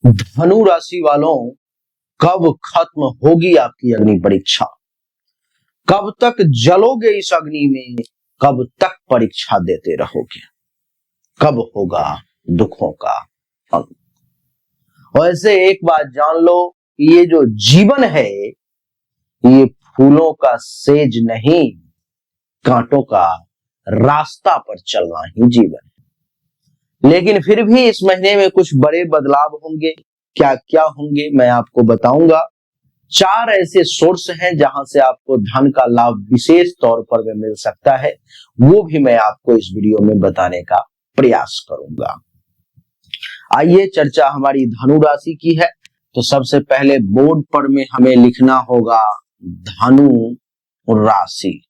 धनु राशि वालों, कब खत्म होगी आपकी अग्नि परीक्षा? कब तक जलोगे इस अग्नि में? कब तक परीक्षा देते रहोगे? कब होगा दुखों का अंत? वैसे एक बात जान लो, ये जो जीवन है ये फूलों का सेज नहीं, कांटों का रास्ता पर चलना ही जीवन है। लेकिन फिर भी इस महीने में कुछ बड़े बदलाव होंगे। क्या क्या होंगे मैं आपको बताऊंगा। 4 ऐसे सोर्स हैं जहां से आपको धन का लाभ विशेष तौर पर में मिल सकता है, वो भी मैं आपको इस वीडियो में बताने का प्रयास करूंगा। आइए चर्चा हमारी धनु राशि की है। तो सबसे पहले बोर्ड पर में हमें लिखना होगा धनु राशि,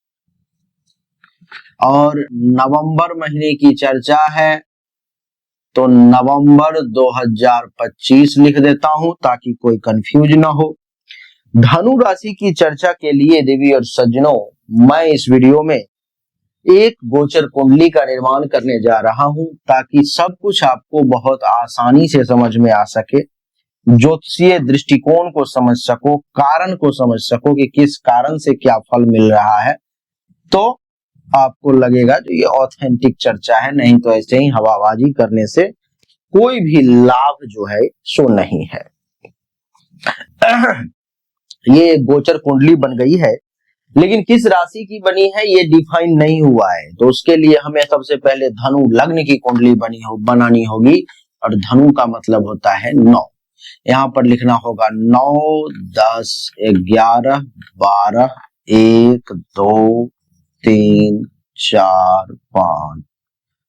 और नवंबर महीने की चर्चा है तो नवंबर 2025 लिख देता हूं ताकि कोई कंफ्यूज ना हो। धनु राशि की चर्चा के लिए देवी और सज्जनों, मैं इस वीडियो में एक गोचर कुंडली का निर्माण करने जा रहा हूं ताकि सब कुछ आपको बहुत आसानी से समझ में आ सके, ज्योतिषीय दृष्टिकोण को समझ सको, कारण को समझ सको कि किस कारण से क्या फल मिल रहा है, तो आपको लगेगा जो ये ऑथेंटिक चर्चा है। नहीं तो ऐसे ही हवाबाजी करने से कोई भी लाभ जो है सो नहीं है। ये गोचर कुंडली बन गई है, लेकिन किस राशि की बनी है ये डिफाइन नहीं हुआ है, तो उसके लिए हमें सबसे पहले धनु लग्न की कुंडली बनानी होगी। और धनु का मतलब होता है 9। यहाँ पर लिखना होगा 9, 10, 11, 12, 1, 2, 3, 4, 5,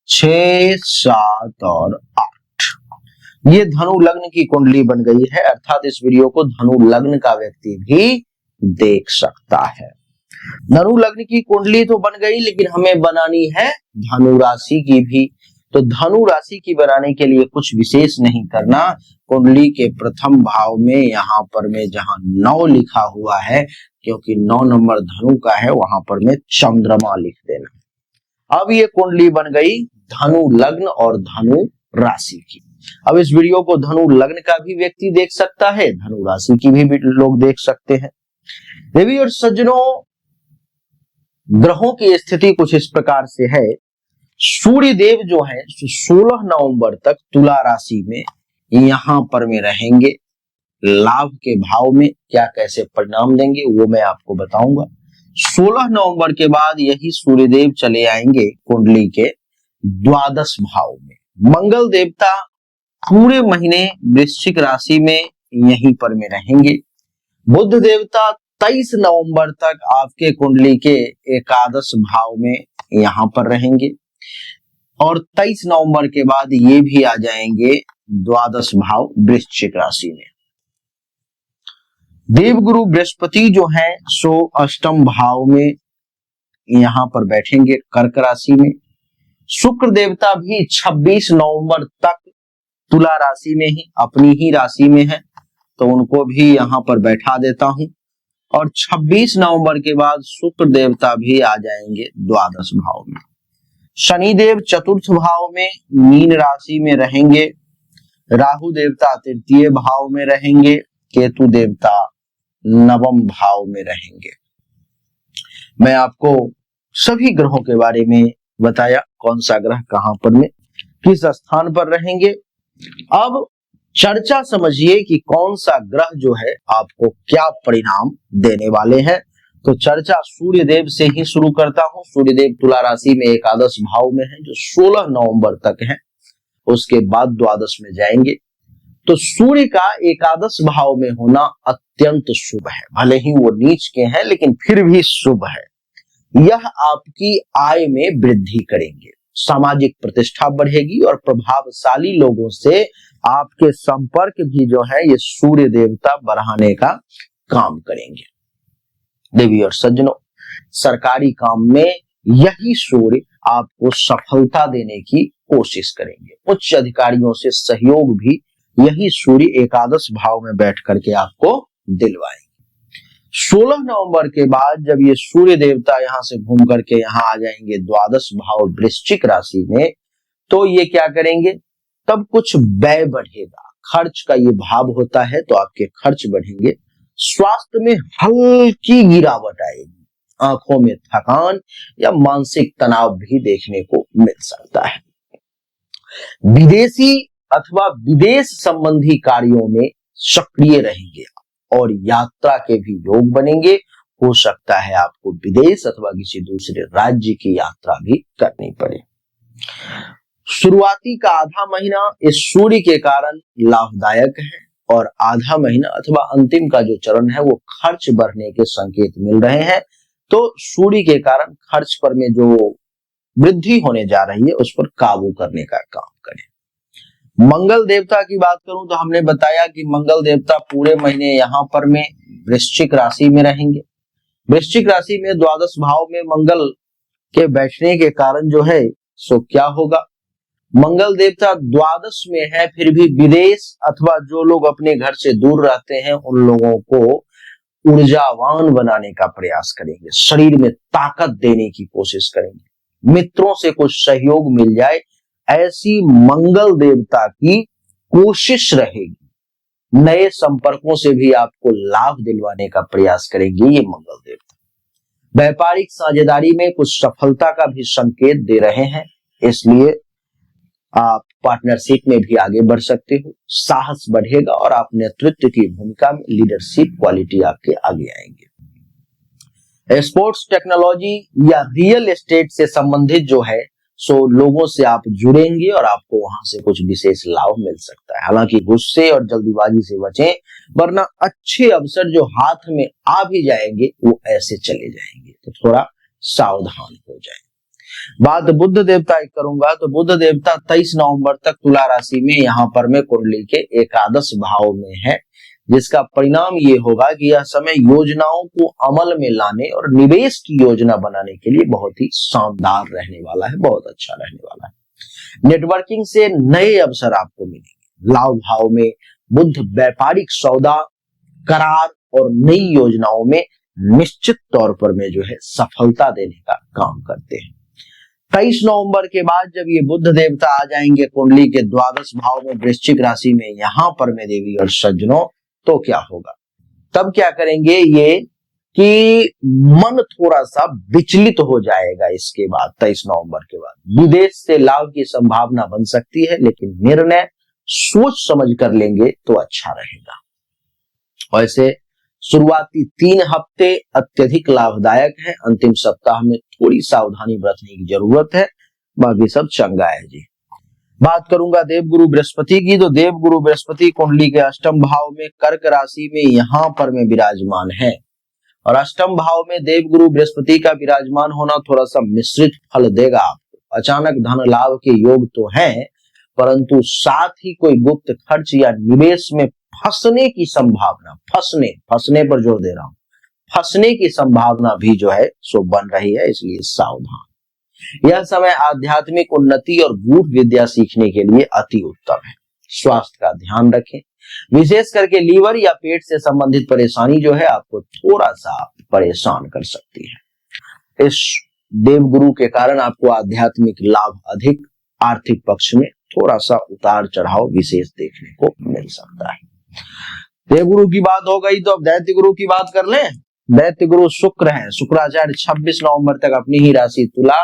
6, 7 और 8। ये धनु लग्न की कुंडली बन गई है, अर्थात इस वीडियो को धनु लग्न का व्यक्ति भी देख सकता है। धनु लग्न की कुंडली तो बन गई, लेकिन हमें बनानी है धनु राशि की भी। तो धनु राशि की बनाने के लिए कुछ विशेष नहीं करना। कुंडली के प्रथम भाव में यहाँ पर में जहां 9 लिखा हुआ है, क्योंकि 9 नंबर धनु का है, वहां पर में चंद्रमा लिख देना। अब ये कुंडली बन गई धनु लग्न और धनु राशि की। अब इस वीडियो को धनु लग्न का भी व्यक्ति देख सकता है, धनु राशि की भी लोग देख सकते हैं। देवी और सज्जनों, ग्रहों की स्थिति कुछ इस प्रकार से है। सूर्य देव जो है 16 नवंबर तक तुला राशि में यहां पर में रहेंगे। लाभ के भाव में क्या कैसे परिणाम देंगे वो मैं आपको बताऊंगा। 16 नवंबर के बाद यही सूर्य देव चले आएंगे कुंडली के द्वादश भाव में। मंगल देवता पूरे महीने वृश्चिक राशि में यहीं पर में रहेंगे। बुध देवता 23 नवंबर तक आपके कुंडली के एकादश भाव में यहां पर रहेंगे, और 23 नवंबर के बाद ये भी आ जाएंगे द्वादश भाव वृश्चिक राशि में। देवगुरु बृहस्पति जो है सो अष्टम भाव में यहां पर बैठेंगे कर्क राशि में। शुक्र देवता भी 26 नवंबर तक तुला राशि में ही अपनी ही राशि में है, तो उनको भी यहां पर बैठा देता हूं। और 26 नवंबर के बाद शुक्र देवता भी आ जाएंगे द्वादश भाव में। शनिदेव चतुर्थ भाव में मीन राशि में रहेंगे। राहु देवता तृतीय भाव में रहेंगे। केतु देवता नवम भाव में रहेंगे। मैं आपको सभी ग्रहों के बारे में बताया, कौन सा ग्रह कहां पर में किस स्थान पर रहेंगे। अब चर्चा समझिए कि कौन सा ग्रह जो है आपको क्या परिणाम देने वाले हैं। तो चर्चा सूर्य देव से ही शुरू करता हूं। सूर्य देव तुला राशि में एकादश भाव में है, जो 16 नवंबर तक है, उसके बाद द्वादश में जाएंगे। तो सूर्य का एकादश भाव में होना अत्यंत शुभ है। भले ही वो नीच के हैं, लेकिन फिर भी शुभ है। यह आपकी आय में वृद्धि करेंगे, सामाजिक प्रतिष्ठा बढ़ेगी, और प्रभावशाली लोगों से आपके संपर्क भी जो है ये सूर्य देवता बढ़ाने का काम करेंगे। देवी और सज्जनों, सरकारी काम में यही सूर्य आपको सफलता देने की कोशिश करेंगे। उच्च अधिकारियों से सहयोग भी यही सूर्य एकादश भाव में बैठ करके आपको दिलवाएंगे। 16 नवंबर के बाद जब ये सूर्य देवता यहां से घूम करके यहां आ जाएंगे द्वादश भाव वृश्चिक राशि में, तो ये क्या करेंगे, तब कुछ व्यय बढ़ेगा, खर्च का ये भाव होता है तो आपके खर्च बढ़ेंगे। स्वास्थ्य में हल्की गिरावट आएगी, आंखों में थकान या मानसिक तनाव भी देखने को मिल सकता है। विदेशी अथवा विदेश संबंधी कार्यों में सक्रिय रहेंगे और यात्रा के भी योग बनेंगे। हो सकता है आपको विदेश अथवा किसी दूसरे राज्य की यात्रा भी करनी पड़े। शुरुआती का आधा महीना इस सूर्य के कारण लाभदायक है और आधा महीना अथवा अंतिम का जो चरण है वो खर्च बढ़ने के संकेत मिल रहे हैं। तो सूर्य के कारण खर्च पर में जो वृद्धि होने जा रही है उस पर काबू करने का काम करें। मंगल देवता की बात करूं तो हमने बताया कि मंगल देवता पूरे महीने यहाँ पर में वृश्चिक राशि में रहेंगे। वृश्चिक राशि में द्वादश भाव में मंगल के बैठने के कारण जो है सो क्या होगा, मंगल देवता द्वादश में है फिर भी विदेश अथवा जो लोग अपने घर से दूर रहते हैं उन लोगों को ऊर्जावान बनाने का प्रयास करेंगे, शरीर में ताकत देने की कोशिश करेंगे, मित्रों से कुछ सहयोग मिल जाए ऐसी मंगल देवता की कोशिश रहेगी। नए संपर्कों से भी आपको लाभ दिलवाने का प्रयास करेंगे ये मंगल देवता। व्यापारिक साझेदारी में कुछ सफलता का भी संकेत दे रहे हैं, इसलिए आप पार्टनरशिप में भी आगे बढ़ सकते हो, साहस बढ़ेगा और आप नेतृत्व की भूमिका में लीडरशिप क्वालिटी आपके आगे आएंगे। स्पोर्ट्स, टेक्नोलॉजी या रियल एस्टेट से संबंधित जो है सो लोगों से आप जुड़ेंगे और आपको वहां से कुछ विशेष लाभ मिल सकता है। हालांकि गुस्से और जल्दीबाजी से बचें, वरना अच्छे अवसर जो हाथ में आ भी जाएंगे वो ऐसे चले जाएंगे, तो थोड़ा सावधान हो जाए। बात बुध देवता की करूंगा तो बुध देवता 23 नवंबर तक तुला राशि में यहाँ पर में कुंडली के एकादश भाव में है, जिसका परिणाम ये होगा कि यह समय योजनाओं को अमल में लाने और निवेश की योजना बनाने के लिए बहुत ही शानदार रहने वाला है, बहुत अच्छा रहने वाला है। नेटवर्किंग से नए अवसर आपको मिलेंगे। लाभ भाव में बुध व्यापारिक सौदा, करार और नई योजनाओं में निश्चित तौर पर में जो है सफलता देने का काम करते हैं। 23 नवंबर के बाद जब ये बुध देवता आ जाएंगे कुंडली के द्वादश भाव में वृश्चिक राशि में यहाँ पर में देवी और सज्जनों, तो क्या होगा, तब क्या करेंगे ये कि मन थोड़ा सा विचलित हो जाएगा। इसके बाद 23 नवंबर के बाद विदेश से लाभ की संभावना बन सकती है, लेकिन निर्णय सोच समझ कर लेंगे तो अच्छा रहेगा। वैसे शुरुआती 3 हफ्ते अत्यधिक लाभदायक है, अंतिम सप्ताह में थोड़ी सावधानी बरतने की जरूरत है, बाकी सब चंगा है जी। बात करूंगा देवगुरु बृहस्पति की, तो देवगुरु बृहस्पति कुंडली के अष्टम भाव में कर्क राशि में यहाँ पर में विराजमान है और अष्टम भाव में देवगुरु बृहस्पति का विराजमान होना थोड़ा सा मिश्रित फल देगा आपको। अचानक धन लाभ के योग तो हैं, परंतु साथ ही कोई गुप्त खर्च या निवेश में फंसने की संभावना, फंसने पर जोर दे रहा हूं, फंसने की संभावना भी जो है सो बन रही है, इसलिए सावधान। यह समय आध्यात्मिक उन्नति और गूढ़ विद्या सीखने के लिए अति उत्तम है। स्वास्थ्य का ध्यान रखें, विशेष करके लीवर या पेट से संबंधित परेशानी जो है आपको थोड़ा सा परेशान कर सकती है। इस देवगुरु के कारण आपको आध्यात्मिक लाभ अधिक, आर्थिक पक्ष में थोड़ा सा उतार चढ़ाव विशेष देखने को मिल सकता है। देवगुरु की बात हो गई तो अब दैत्य गुरु की बात कर लें। दैत्य गुरु शुक्र हैं। शुक्राचार्य 26 नवंबर तक अपनी ही राशि तुला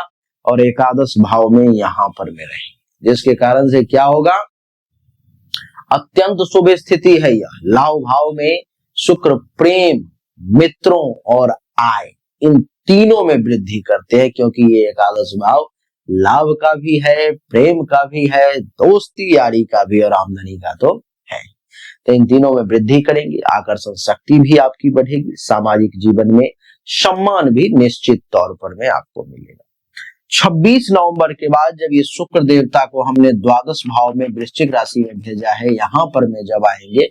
और एकादश भाव में यहाँ पर में रहेंगे, जिसके कारण से क्या होगा, अत्यंत शुभ स्थिति है यह। लाभ भाव में शुक्र प्रेम, मित्रों और आय, इन तीनों में वृद्धि करते हैं, क्योंकि ये एकादश भाव लाभ का भी है, प्रेम का भी है, दोस्ती यारी का भी और आमदनी का तो है। तो इन तीनों में वृद्धि करेंगे, आकर्षण शक्ति भी आपकी बढ़ेगी, सामाजिक जीवन में सम्मान भी निश्चित तौर पर में आपको मिलेगा। 26 नवंबर के बाद जब ये शुक्र देवता को हमने द्वादश भाव में वृश्चिक राशि में भेजा है, यहाँ पर में जब आएंगे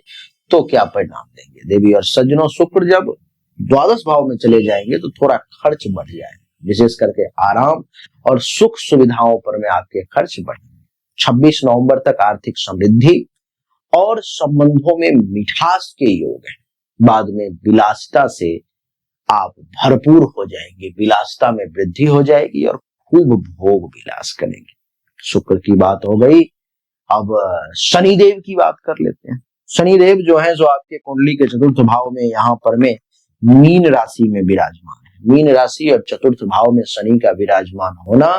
तो क्या परिणाम देंगे। देवी और सज्जनों, शुक्र जब द्वादश भाव में चले जाएंगे तो थोड़ा खर्च बढ़ जाएगा, विशेष करके आराम और सुख सुविधाओं पर में आपके खर्च बढ़ेंगे। 26 नवंबर तक आर्थिक समृद्धि और संबंधों में मिठास के योग है। बाद में विलासिता से आप भरपूर हो जाएंगे, विलासिता में वृद्धि हो जाएगी और खूब भोग विलास करेंगे। शुक्र की बात हो गई। अब शनिदेव की बात कर लेते हैं। शनिदेव जो है जो आपके कुंडली के चतुर्थ भाव में यहाँ पर में मीन राशि में विराजमान है। मीन राशि और चतुर्थ भाव में शनि का विराजमान होना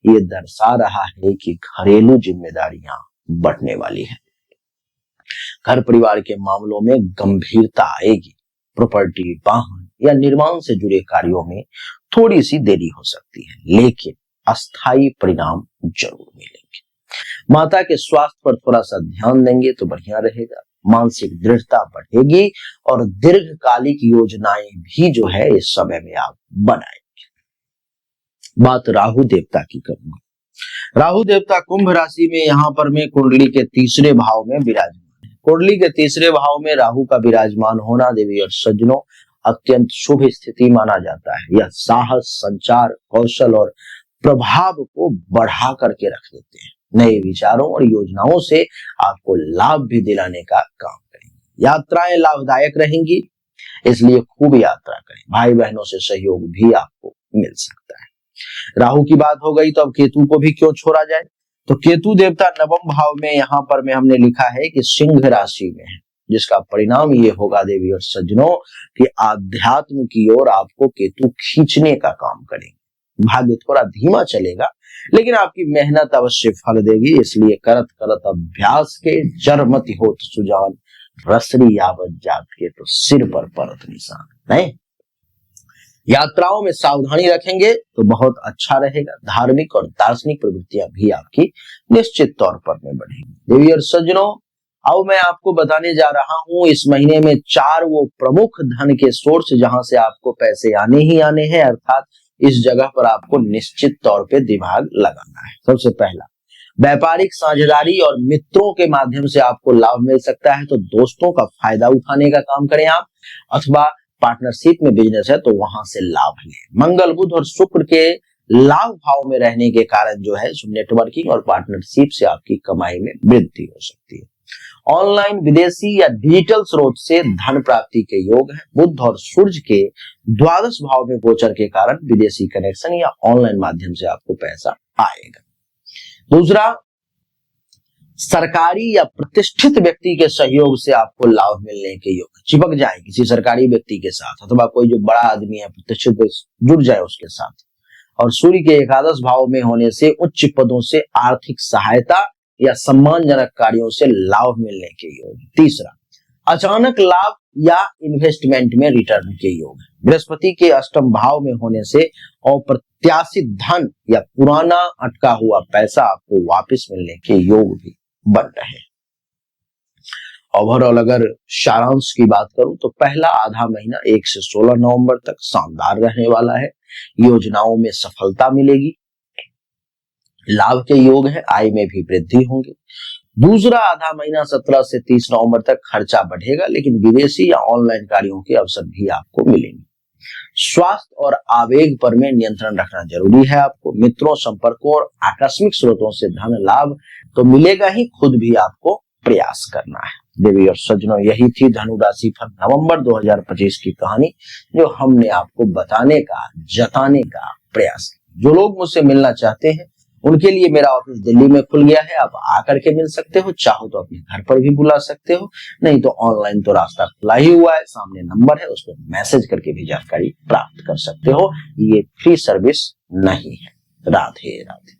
ये दर्शा रहा है कि घरेलू जिम्मेदारियां बढ़ने वाली है। घर परिवार के मामलों में गंभीरता आएगी। प्रॉपर्टी, वाहन या निर्माण से जुड़े कार्यों में थोड़ी सी देरी हो सकती है, लेकिन अस्थायी परिणाम जरूर मिलेंगे। माता के स्वास्थ्य पर थोड़ा सा ध्यान देंगे तो बढ़िया रहेगा। मानसिक दृढ़ता बढ़ेगी और दीर्घकालिक योजनाएं भी जो है इस समय में आप बनाएंगे। बात राहु देवता की करूंगा। राहु देवता कुंभ राशि में यहाँ पर में कुंडली के तीसरे भाव में विराजमान है। कुंडली के तीसरे भाव में राहु का विराजमान होना देवी और सज्जनों अत्यंत शुभ स्थिति माना जाता है। यह साहस, संचार, कौशल और प्रभाव को बढ़ा करके रख देते हैं। नए विचारों और योजनाओं से आपको लाभ भी दिलाने का काम करेंगे। यात्राएं लाभदायक रहेंगी, इसलिए खूब यात्रा करें। भाई बहनों से सहयोग भी आपको मिल सकता है। राहु की बात हो गई तो अब केतु को भी क्यों छोड़ा जाए। तो केतु देवता नवम भाव में यहाँ पर में हमने लिखा है कि सिंह राशि में है, जिसका परिणाम ये होगा देवी और सज्जनों कि आध्यात्म की ओर आपको केतु खींचने का काम करेंगे। भाग्य थोड़ा धीमा चलेगा, लेकिन आपकी मेहनत अवश्य फल देगी। इसलिए करत करत अभ्यास के जरमति होत सुजान, रसरी यावत जात के तो सिर पर परत निशान। नहीं, यात्राओं में सावधानी रखेंगे तो बहुत अच्छा रहेगा। धार्मिक और दार्शनिक प्रवृत्तियां भी आपकी निश्चित तौर पर में बढ़ेंगी। देवी और सज्जनों, अब मैं आपको बताने जा रहा हूं इस महीने में 4 वो प्रमुख धन के सोर्स जहां से आपको पैसे आने ही आने हैं, अर्थात इस जगह पर आपको निश्चित तौर पे दिमाग लगाना है। सबसे पहला, व्यापारिक साझेदारी और मित्रों के माध्यम से आपको लाभ मिल सकता है, तो दोस्तों का फायदा उठाने का काम करें आप, अथवा पार्टनरशिप में बिजनेस है तो वहां से लाभ लें। मंगल, बुध और शुक्र के लाभ भाव में रहने के कारण जो है नेटवर्किंग और पार्टनरशिप से आपकी कमाई में वृद्धि हो सकती है। ऑनलाइन, विदेशी या डिजिटल स्रोत से धन प्राप्ति के योग है। बुध और सूर्य के द्वादश भाव में गोचर के कारण विदेशी कनेक्शन या ऑनलाइन माध्यम से आपको पैसा आएगा। दूसरा, सरकारी या प्रतिष्ठित व्यक्ति के सहयोग से आपको लाभ मिलने के योग, चिपक जाए किसी सरकारी व्यक्ति के साथ, अथवा कोई जो बड़ा आदमी है प्रतिष्ठित जुड़ जाए उसके साथ। और सूर्य के एकादश भाव में होने से उच्च पदों से आर्थिक सहायता या सम्मानजनक कार्यों से लाभ मिलने के योग। तीसरा, अचानक लाभ या इन्वेस्टमेंट में रिटर्न के योग। बृहस्पति के अष्टम भाव में होने से अप्रत्याशित धन या पुराना अटका हुआ पैसा आपको वापस मिलने के योग भी बन रहे हैं। ओवरऑल अगर सारांश की बात करूं तो पहला आधा महीना 1 से 16 नवंबर तक शानदार रहने वाला है। योजनाओं में सफलता मिलेगी, लाभ के योग है, आय में भी वृद्धि होंगी। दूसरा आधा महीना 17 से 30 नवंबर तक खर्चा बढ़ेगा, लेकिन विदेशी या ऑनलाइन कार्यों के अवसर भी आपको मिलेंगे। स्वास्थ्य और आवेग पर में नियंत्रण रखना जरूरी है आपको। मित्रों, संपर्कों और आकस्मिक स्रोतों से धन लाभ तो मिलेगा ही, खुद भी आपको प्रयास करना है। देवी और सज्जनों, यही थी धनु राशि फल नवंबर 2025 की कहानी, जो हमने आपको बताने का, जताने का प्रयास किया। जो लोग मुझसे मिलना चाहते हैं उनके लिए मेरा ऑफिस दिल्ली में खुल गया है, आप आकर के मिल सकते हो। चाहो तो अपने घर पर भी बुला सकते हो, नहीं तो ऑनलाइन तो रास्ता खुला ही हुआ है, सामने नंबर है, उस पर मैसेज करके भी जानकारी प्राप्त कर सकते हो। ये फ्री सर्विस नहीं है। राधे राधे।